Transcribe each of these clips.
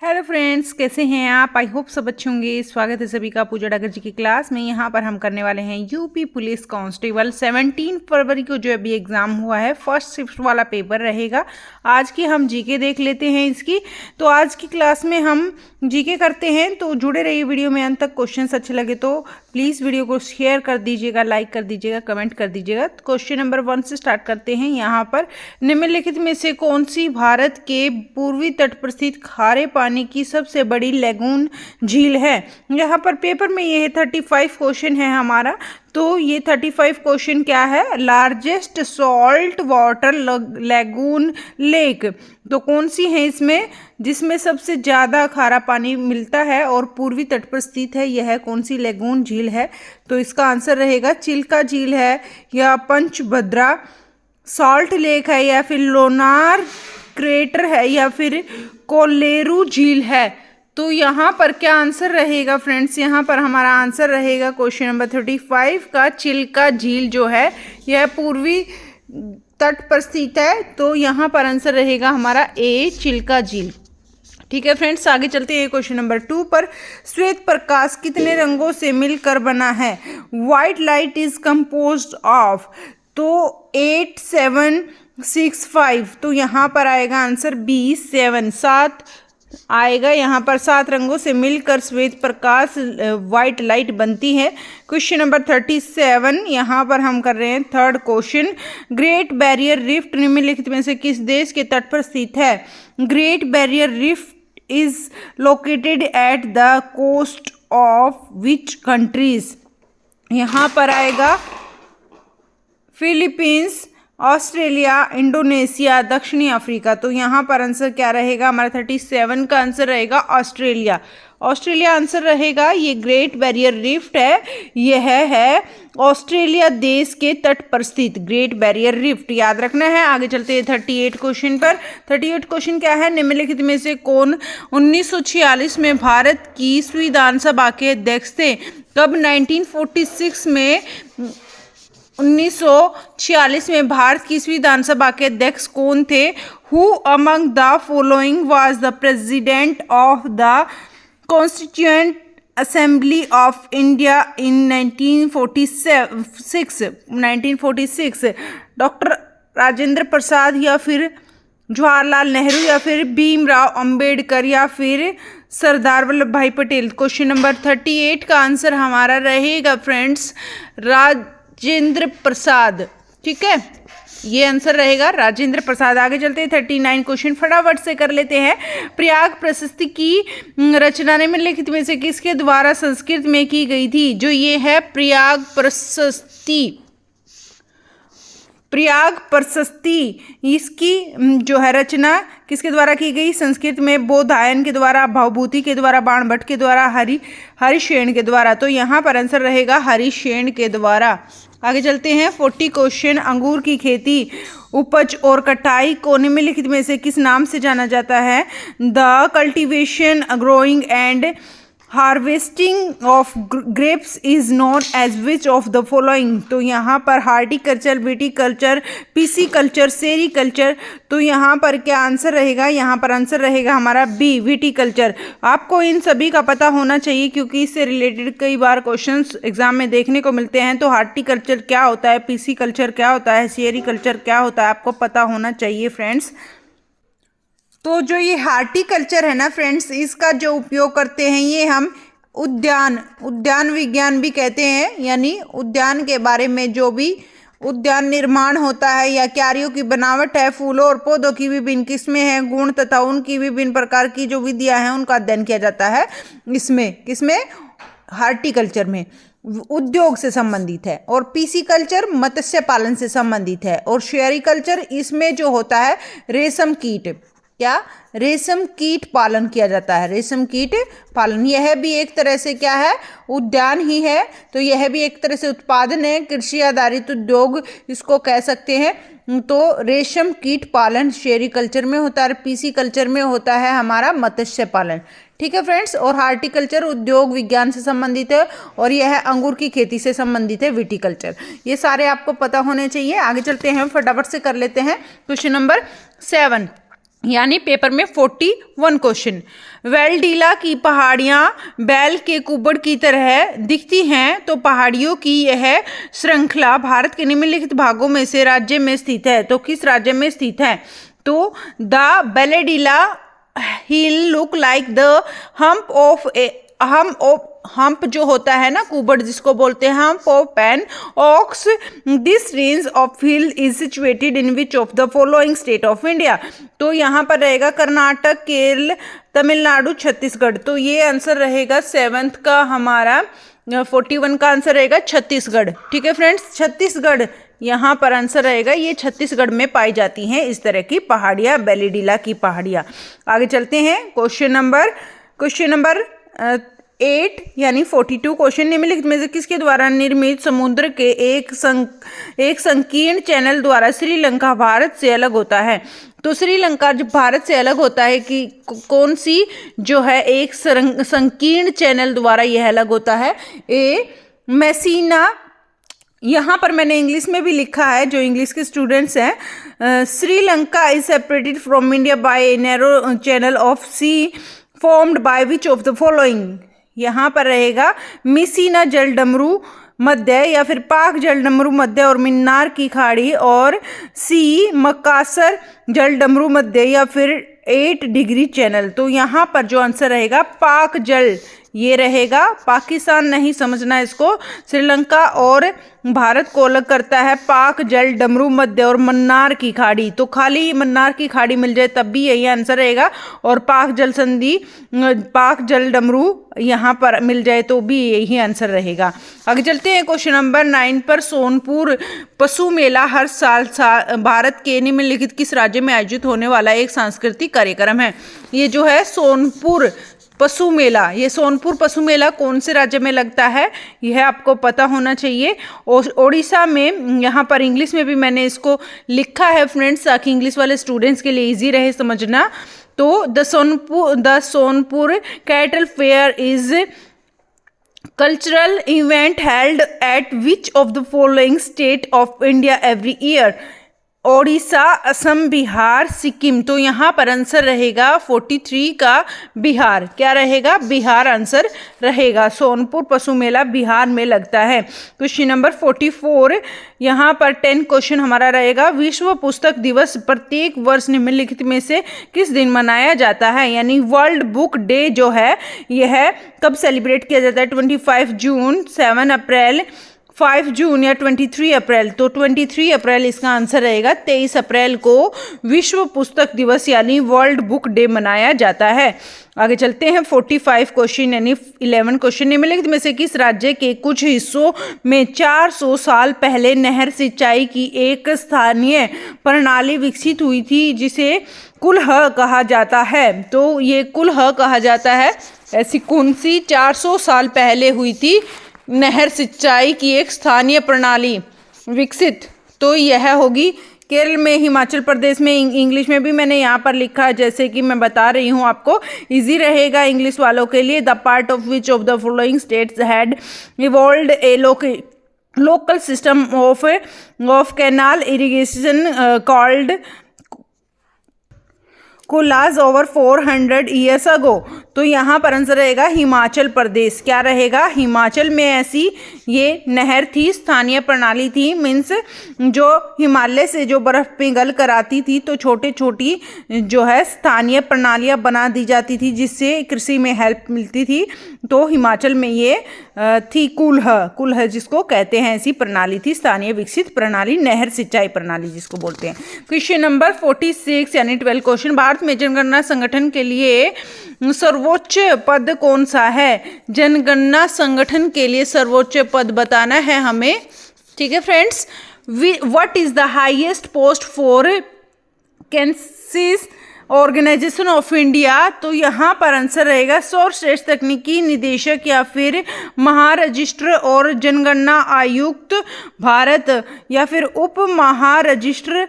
Hello friends, कैसे हैं आप? आई होप सब अच्छे होंगे। स्वागत है सभी का पूजा डागर जी की क्लास में। यहाँ पर हम करने वाले हैं यूपी पुलिस कांस्टेबल 17 फरवरी को जो अभी एग्ज़ाम हुआ है, फर्स्ट शिफ्ट वाला पेपर रहेगा। आज की हम जीके देख लेते हैं इसकी। तो आज की क्लास में हम जीके करते हैं, तो जुड़े रहिए वीडियो में अंत तक। क्वेश्चन अच्छे लगे तो प्लीज़ वीडियो को शेयर कर दीजिएगा, लाइक कर दीजिएगा, कमेंट कर दीजिएगा। क्वेश्चन नंबर 1 से स्टार्ट करते हैं। यहाँ पर निम्नलिखित में से कौन सी भारत के पूर्वी तट पर स्थित खारे पानी की सबसे बड़ी लैगून झील है? यहाँ पर पेपर में ये 35 क्वेश्चन है हमारा। तो ये 35 क्वेश्चन क्या है? Largest salt water lagoon lake तो कौन सी है इसमें, जिसमें सबसे ज़्यादा खारा पानी मिलता है और पूर्वी तट पर स्थित है? यह कौन सी लैगून झील है? तो इसका आंसर रहेगा चिल्का झील है, या पंचभद्रा सॉल्ट लेक है, या फिर लोनार क्रेटर है, या फिर कोलेरू झील है। तो यहाँ पर क्या आंसर रहेगा फ्रेंड्स? यहाँ पर हमारा आंसर रहेगा क्वेश्चन नंबर 35 का चिल्का झील जो है यह पूर्वी तट पर स्थित है। तो यहाँ पर आंसर रहेगा हमारा ए, चिल्का झील। ठीक है फ्रेंड्स, आगे चलते हैं क्वेश्चन नंबर 2 पर। श्वेत प्रकाश कितने रंगों से मिलकर बना है? White light is composed of, तो 8 7 6 5। तो यहाँ पर आएगा आंसर बी 7, 7 आएगा। यहाँ पर 7 रंगों से मिलकर श्वेत प्रकाश व्हाइट लाइट बनती है। क्वेश्चन नंबर 37 यहाँ पर हम कर रहे हैं third question. Great barrier rift निम्नलिखित में से किस देश के तट पर स्थित है? Great barrier rift is located at the coast of which countries? यहाँ पर आएगा फिलीपींस, ऑस्ट्रेलिया, इंडोनेशिया, दक्षिणी अफ्रीका। तो यहाँ पर आंसर क्या रहेगा? हमारा 37 का आंसर रहेगा ऑस्ट्रेलिया। ऑस्ट्रेलिया आंसर रहेगा। ये ग्रेट बैरियर रिफ्ट है, यह है ऑस्ट्रेलिया देश के तट पर स्थित ग्रेट बैरियर रिफ्ट, याद रखना है। आगे चलते हैं 38 क्वेश्चन पर। 38 क्वेश्चन क्या है? निम्नलिखित में से कौन 1946 में भारत की संविधान सभा के अध्यक्ष थे? कब? 1946 में 1946 में भारत की संविधान सभा के अध्यक्ष कौन थे? Who among the following was the president of the constituent assembly of India in 1946? Doctor Rajendra Prasad, या फिर जवाहरलाल नेहरू, या फिर भीमराव अंबेडकर, या फिर सरदार वल्लभ भाई पटेल। क्वेश्चन नंबर 38 का आंसर हमारा रहेगा फ्रेंड्स राजेंद्र प्रसाद। ठीक है, ये आंसर रहेगा राजेंद्र प्रसाद। आगे चलते हैं 39 क्वेश्चन फटाफट से कर लेते हैं। प्रयाग प्रशस्ति की रचना निम्नलिखित में से किसके द्वारा संस्कृत में की गई थी? जो ये है प्रयाग प्रशस्ति, प्रयाग प्रशस्ति, इसकी जो है रचना किसके द्वारा की गई? संस्कृत में बोधायन के द्वारा, भवभूति के द्वारा, बाणभट्ट के द्वारा, हरिशेन के द्वारा। तो यहाँ पर आंसर रहेगा हरिशेन के द्वारा। आगे चलते हैं 40 क्वेश्चन। अंगूर की खेती, उपज और कटाई को निम्नलिखित में से किस नाम से जाना जाता है? The cultivation, growing and harvesting of grapes is known as which of the following? तो यहाँ पर हार्टिकल्चर, विटीकल्चर, पीसीकल्चर, सेरीकल्चर। तो यहाँ पर क्या आंसर रहेगा? यहाँ पर आंसर रहेगा हमारा बी, विटीकल्चर। आपको इन सभी का पता होना चाहिए क्योंकि इससे रिलेटेड कई बार क्वेश्चंस एग्जाम में देखने को मिलते हैं। तो हार्टिकल्चर क्या होता है, पीसीकल्चर क्या होता है, सेरीकल्चर क्या होता है, आपको पता होना चाहिए फ्रेंड्स। तो जो ये हार्टिकल्चर है ना फ्रेंड्स, इसका जो उपयोग करते हैं ये हम उद्यान विज्ञान भी कहते हैं, यानी उद्यान के बारे में जो भी उद्यान निर्माण होता है या क्यारियों की बनावट है, फूलों और पौधों की विभिन्न किस्में हैं, गुण तथा उनकी विभिन्न प्रकार की जो विधियां हैं उनका अध्ययन किया जाता है। इसमें किसमें? हार्टिकल्चर में। उद्योग से संबंधित है। और पीसीकल्चर मत्स्य पालन से संबंधित है। और शेरीकल्चर इसमें जो होता है रेशम कीट, क्या? रेशम कीट पालन किया जाता है। रेशम कीट पालन, यह भी एक तरह से क्या है? उद्यान ही है। तो यह भी एक तरह से उत्पादन है, कृषि आधारित उद्योग इसको कह सकते हैं। तो रेशम कीट पालन शेरीकल्चर में होता है, पीसी कल्चर में होता है हमारा मत्स्य पालन। ठीक है फ्रेंड्स। और हार्टिकल्चर उद्योग विज्ञान से संबंधित है, और यह अंगूर की खेती से संबंधित है, विटीकल्चर। ये सारे आपको पता होने चाहिए। आगे चलते हैं, फटाफट से कर लेते हैं क्वेश्चन नंबर 7। यानी पेपर में 41 क्वेश्चन। वेल्डीला की पहाड़ियां बैल के कुबड़ की तरह दिखती हैं, तो पहाड़ियों की यह श्रृंखला भारत के निम्नलिखित भागों में से राज्य में स्थित है, तो किस राज्य में स्थित है? तो the Bailadila hill look like the hump जो होता है ना, कुबड़ जिसको बोलते हैं, hump of an ox. This range of hill is situated in which of the following state of India? तो यहाँ पर रहेगा कर्नाटक, केरल, तमिलनाडु, छत्तीसगढ़। तो ये आंसर रहेगा 7th का हमारा 41 का आंसर रहेगा छत्तीसगढ़। ठीक है फ्रेंड्स, छत्तीसगढ़ यहाँ पर आंसर रहेगा। ये छत्तीसगढ़ में पाई जाती हैं इस तरह की पहाड़ियाँ, बेलेडीला की पहाड़ियाँ। आगे चलते हैं क्वेश्चन नंबर 8 यानी 42 क्वेश्चन। निम्नलिखित में से किसके द्वारा निर्मित समुद्र के एक संकीर्ण चैनल द्वारा श्रीलंका भारत से अलग होता है? तो श्रीलंका जब भारत से अलग होता है कि कौन सी जो है एक संकीर्ण चैनल द्वारा यह अलग होता है? मैसीना। यहाँ पर मैंने इंग्लिश में भी लिखा है, जो इंग्लिश के स्टूडेंट्स हैं, Sri Lanka is separated from India by a narrow channel of sea formed by which of the following? यहाँ पर रहेगा मिसीना जलडमरू मध्य, या फिर पाक जलडमरू मध्य और मिन्नार की खाड़ी, और सी मकासर जलडमरू मध्य, या फिर 8 डिग्री चैनल। तो यहाँ पर जो आंसर रहेगा पाक जल, ये रहेगा। पाकिस्तान नहीं समझना इसको, श्रीलंका और भारत को अलग करता है पाक जल डमरू मध्य और मन्नार की खाड़ी। तो खाली मन्नार की खाड़ी मिल जाए तब भी यही आंसर रहेगा, और पाक जल संधि, पाक जल डमरू यहाँ पर मिल जाए तो भी यही आंसर रहेगा। आगे चलते हैं क्वेश्चन नंबर 9 पर। सोनपुर पशु मेला हर साल भारत के निम्नलिखित किस राज्य में आयोजित होने वाला एक सांस्कृतिक कार्यक्रम है? ये जो है सोनपुर पशु मेला, ये सोनपुर पशु मेला कौन से राज्य में लगता है, यह आपको पता होना चाहिए। ओडिशा में। यहाँ पर इंग्लिश में भी मैंने इसको लिखा है फ्रेंड्स, ताकि इंग्लिश वाले स्टूडेंट्स के लिए इजी रहे समझना। तो the Sonpur cattle fair is cultural event held at which of the following state of India every year? Odisha, Assam, Bihar, Sikkim. तो यहाँ पर आंसर रहेगा 43 का बिहार। क्या रहेगा? बिहार आंसर रहेगा। सोनपुर पशु मेला बिहार में लगता है। क्वेश्चन नंबर 44, यहाँ पर 10 क्वेश्चन हमारा रहेगा। विश्व पुस्तक दिवस प्रत्येक वर्ष निम्नलिखित में से किस दिन मनाया जाता है? यानी वर्ल्ड बुक डे जो है यह कब सेलिब्रेट किया जाता है? 25 जून, 7 अप्रैल, 5 जून या 23 अप्रैल? तो 23 अप्रैल इसका आंसर रहेगा। 23 अप्रैल को विश्व पुस्तक दिवस यानी वर्ल्ड बुक डे मनाया जाता है। आगे चलते हैं 45 क्वेश्चन यानी 11 क्वेश्चन। निम्नलिखित में से किस राज्य के कुछ हिस्सों में 400 साल पहले नहर सिंचाई की एक स्थानीय प्रणाली विकसित हुई थी जिसे कुल्ह कहा जाता है? तो ये कुल्ह कहा जाता है। ऐसी कौन सी 400 साल पहले हुई थी नहर सिंचाई की एक स्थानीय प्रणाली विकसित? तो यह होगी केरल में, हिमाचल प्रदेश में। इंग्लिश में भी मैंने यहाँ पर लिखा है, जैसे कि मैं बता रही हूँ आपको, इजी रहेगा इंग्लिश वालों के लिए। The part of which of the following states had evolved a local system of canal irrigation called kuhls over 400 years ago? तो यहाँ पर आंसर रहेगा हिमाचल प्रदेश। क्या रहेगा? हिमाचल में ऐसी ये नहर थी, स्थानीय प्रणाली थी। मीन्स जो हिमालय से जो बर्फ़ पिघल कर आती थी तो छोटी छोटी जो है स्थानीय प्रणालियाँ बना दी जाती थी जिससे कृषि में हेल्प मिलती थी। तो हिमाचल में ये थी कुल्ह जिसको कहते हैं, ऐसी प्रणाली थी, स्थानीय विकसित प्रणाली, नहर सिंचाई प्रणाली जिसको बोलते हैं। क्वेश्चन नंबर 46 यानी 12 क्वेश्चन। भारत में जनगणना संगठन के लिए सर्वोच्च पद कौन सा है? जनगणना संगठन के लिए सर्वोच्च पद बताना है हमें। ठीक है friends. What is the highest post for कैंसिस ऑर्गेनाइजेशन ऑफ इंडिया? तो यहाँ पर आंसर रहेगा सर्वश्रेष्ठ तकनीकी निदेशक या फिर महारजिस्ट्र और जनगणना आयुक्त भारत, या फिर उप महारजिस्ट्र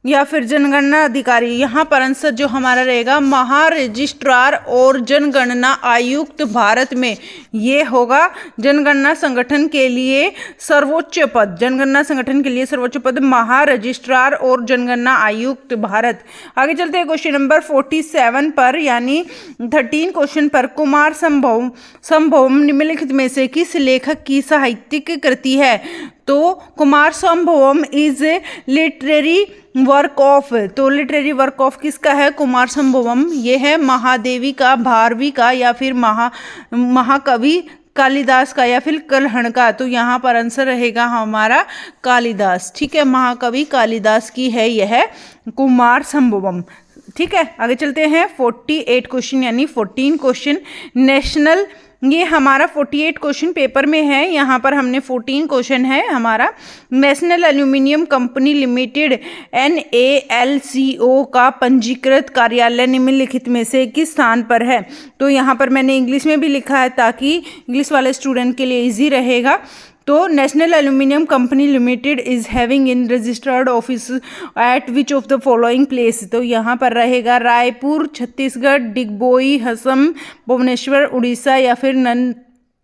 या फिर जनगणना अधिकारी। यहाँ पर आंसर जो हमारा रहेगा महारजिस्ट्रार और जनगणना आयुक्त भारत में, ये होगा जनगणना संगठन के लिए सर्वोच्च पद, जनगणना संगठन के लिए सर्वोच्च पद महारजिस्ट्रार और जनगणना आयुक्त भारत। आगे चलते हैं क्वेश्चन नंबर 47 पर, यानी 13 क्वेश्चन पर। कुमार संभवम निम्नलिखित में से किस लेखक की साहित्यिक कृति है? तो Kumar संभवम is literary work of, तो लिटरेरी वर्क ऑफ किसका है? कुमार संभवम। ये है महादेवी का, भारवी का, या फिर महाकवि कालिदास का, या फिर कल्हण का। तो यहाँ पर आंसर रहेगा हमारा कालिदास। ठीक है, महाकवि कालिदास की है यह कुमार संभवम। ठीक है, आगे चलते हैं 48 क्वेश्चन यानी 14 क्वेश्चन नेशनल, ये हमारा 48 क्वेश्चन पेपर में है। यहाँ पर हमने 14 क्वेश्चन है हमारा। National aluminium company limited NALCO का पंजीकृत कार्यालय निम्नलिखित में से किस स्थान पर है? तो यहाँ पर मैंने इंग्लिश में भी लिखा है ताकि इंग्लिश वाले स्टूडेंट के लिए इजी रहेगा। तो national aluminium company limited is having in registered office at which of the following place? तो यहाँ पर रहेगा रायपुर छत्तीसगढ़, डिगबोई असम, भुवनेश्वर उड़ीसा, या फिर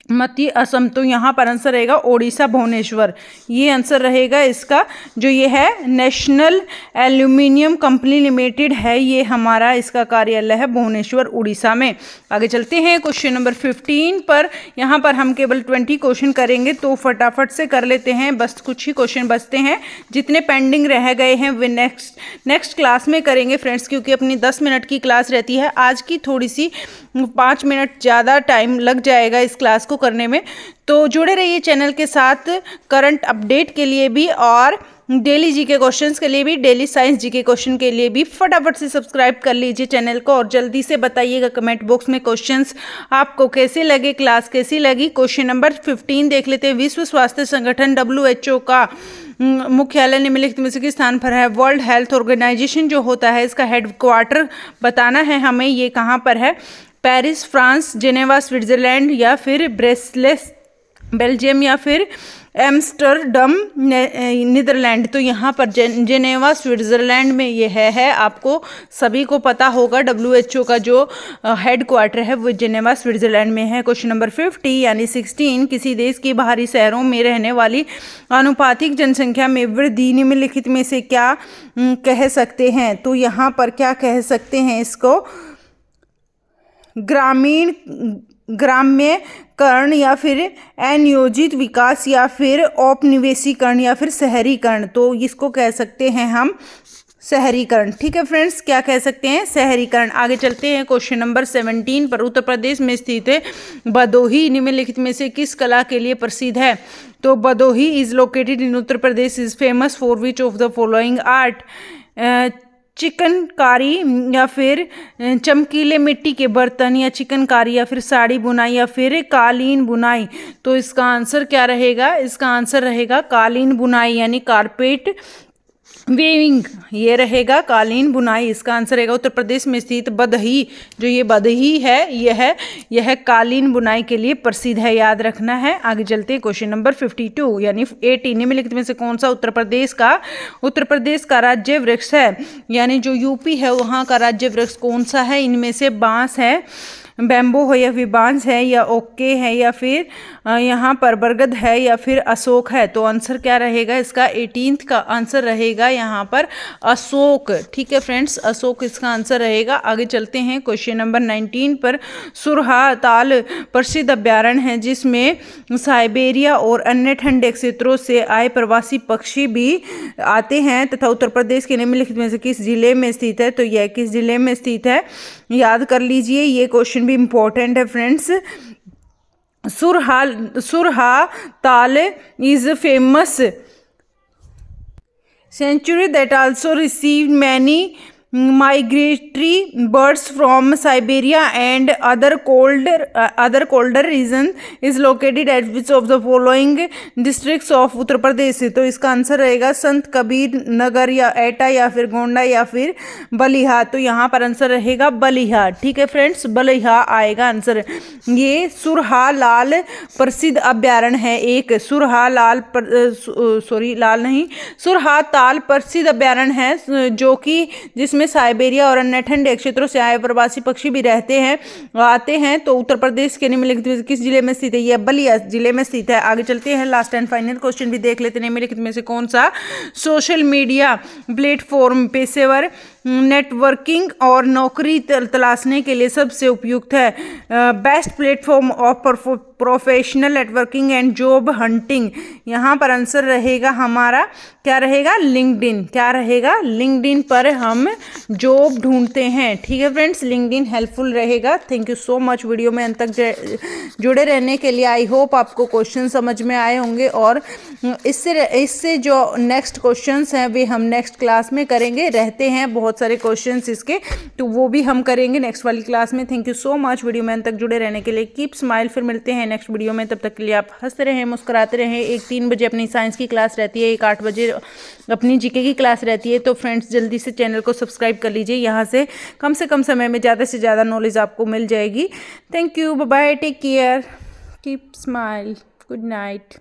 मती असम। तो यहाँ पर आंसर रहेगा ओडिशा भुवनेश्वर, ये आंसर रहेगा इसका। जो ये है नेशनल एल्यूमिनियम कंपनी लिमिटेड है, ये हमारा इसका कार्यालय है भुवनेश्वर उड़ीसा में। आगे चलते हैं क्वेश्चन नंबर 15 पर। यहाँ पर हम केवल 20 क्वेश्चन करेंगे, तो फटाफट से कर लेते हैं, बस कुछ ही क्वेश्चन बचते हैं। जितने पेंडिंग रह गए हैं वे नेक्स्ट क्लास में करेंगे फ्रेंड्स, क्योंकि अपनी 10 मिनट की क्लास रहती है। आज की थोड़ी सी 5 मिनट ज़्यादा टाइम लग जाएगा इस क्लास को करने में। तो जुड़े रहिए चैनल के साथ करंट अपडेट के लिए भी, और डेली जीके क्वेश्चंस के लिए भी, डेली साइंस जीके क्वेश्चन के लिए भी। फटाफट से सब्सक्राइब कर लीजिए चैनल को, और जल्दी से बताइएगा कमेंट बॉक्स में क्वेश्चंस आपको कैसे लगे, क्लास कैसी लगी। क्वेश्चन नंबर 15 देख लेते हैं। विश्व स्वास्थ्य संगठन WHO का मुख्यालय निम्नलिखित में से किस स्थान पर है? वर्ल्ड हेल्थ ऑर्गेनाइजेशन जो होता है, इसका हेडक्वार्टर बताना है हमें, ये कहाँ पर है? पेरिस फ्रांस, जेनेवा स्विट्जरलैंड, या फिर ब्रसेल्स बेल्जियम, या फिर एम्स्टर्डम नीदरलैंड। तो यहाँ पर जेनेवा स्विट्जरलैंड में ये है। आपको सभी को पता होगा WHO का जो हेडक्वार्टर है वो जेनेवा स्विट्जरलैंड में है। क्वेश्चन नंबर 50 यानी 16, किसी देश के बाहरी शहरों में रहने वाली आनुपातिक जनसंख्या में वृद्धि निम्नलिखित में से क्या कह सकते हैं? तो यहाँ पर क्या कह सकते हैं इसको? ग्राम्यकरण, या फिर अनियोजित विकास, या फिर औपनिवेशीकरण, या फिर शहरीकरण। तो इसको कह सकते हैं हम शहरीकरण। ठीक है फ्रेंड्स, क्या कह सकते हैं? शहरीकरण। आगे चलते हैं क्वेश्चन नंबर 17 पर। उत्तर प्रदेश में स्थित भदोही निम्नलिखित में से किस कला के लिए प्रसिद्ध है? तो Bhadohi is located in Uttar Pradesh, is famous for which of the following art? Chikankari, या फिर चमकीले मिट्टी के बर्तन, या चिकनकारी, या फिर साड़ी बुनाई, या फिर कालीन बुनाई। तो इसका आंसर क्या रहेगा? इसका आंसर रहेगा कालीन बुनाई, यानी कारपेट वीविंग, ये रहेगा कालीन बुनाई। इसका आंसर रहेगा उत्तर प्रदेश में स्थित बदही, जो ये बदही है यह कालीन बुनाई के लिए प्रसिद्ध है, याद रखना है। आगे चलते हैं क्वेश्चन नंबर 52 यानी 18, निम्नलिखित में से कौन सा उत्तर प्रदेश का राज्य वृक्ष है? यानी जो यूपी है वहाँ का राज्य वृक्ष कौन सा है? इनमें से बांस है, बैम्बो है, या फिर बांस है, या ओके है, या फिर यहाँ पर बरगद है, या फिर अशोक है। तो आंसर क्या रहेगा इसका? 18 का आंसर रहेगा यहाँ पर अशोक। ठीक है फ्रेंड्स, अशोक इसका आंसर रहेगा। आगे चलते हैं क्वेश्चन नंबर 19 पर। सुरहा ताल प्रसिद्ध अभ्यारण्य है जिसमें साइबेरिया और अन्य ठंडे क्षेत्रों से आए प्रवासी पक्षी भी आते हैं, तथा उत्तर प्रदेश के निम्नलिखित में से किस जिले में स्थित है? तो यह किस जिले में स्थित है? याद कर लीजिए, ये क्वेश्चन भी इम्पोर्टेंट है फ्रेंड्स। सुरहा ताल is famous sanctuary that also received many migratory birds from Siberia and other colder region is located at which of the following districts of Uttar Pradesh. तो इसका आंसर रहेगा संत कबीर नगर या एटा या फिर गोंडा या फिर बलिहा। तो यहाँ पर आंसर रहेगा बलिहा। ठीक है फ्रेंड्स, बलिहा आएगा आंसर। ये सुरहा लाल प्रसिद्ध अभ्यारण्य है, एक सुरहा लाल लाल नहीं सुरहा ताल प्रसिद्ध अभ्यारण्य है जो कि जिसमें साइबेरिया और अन्य ठंडे क्षेत्रों से आए प्रवासी पक्षी भी रहते हैं आते हैं। तो उत्तर प्रदेश के निम्नलिखित में किस जिले में स्थित है? यह बलिया जिले में स्थित है। आगे चलते हैं, लास्ट एंड फाइनल क्वेश्चन भी देख लेते हैं। निम्नलिखित में से कौन सा सोशल मीडिया प्लेटफॉर्म पेशेवर नेटवर्किंग और नौकरी तलाशने के लिए सबसे उपयुक्त है? Best platform of professional networking and job hunting. यहाँ पर आंसर रहेगा हमारा क्या रहेगा? लिंक्डइन। क्या रहेगा? लिंक्डइन पर हम जॉब ढूंढते हैं। ठीक है फ्रेंड्स, लिंक्डइन हेल्पफुल रहेगा। Thank you so much video में अंत तक जुड़े रहने के लिए। आई होप आपको क्वेश्चन समझ में आए होंगे और इससे जो नेक्स्ट क्वेश्चंस हैं वे हम नेक्स्ट क्लास में करेंगे। रहते हैं बहुत सारे क्वेश्चंस इसके, तो वो भी हम करेंगे नेक्स्ट वाली क्लास में। Thank you so much video में अंत तक जुड़े रहने के लिए। Keep smile. फिर मिलते हैं नेक्स्ट वीडियो में, तब तक के लिए आप हंसते रहें, मुस्कुराते रहें। एक 3 बजे अपनी साइंस की क्लास रहती है, एक 8 बजे अपनी जीके की क्लास रहती है। तो फ्रेंड्स जल्दी से चैनल को सब्सक्राइब कर लीजिए, यहाँ से कम समय में ज़्यादा से ज़्यादा नॉलेज आपको मिल जाएगी। Thank you, bye bye, take care, keep smile, good night.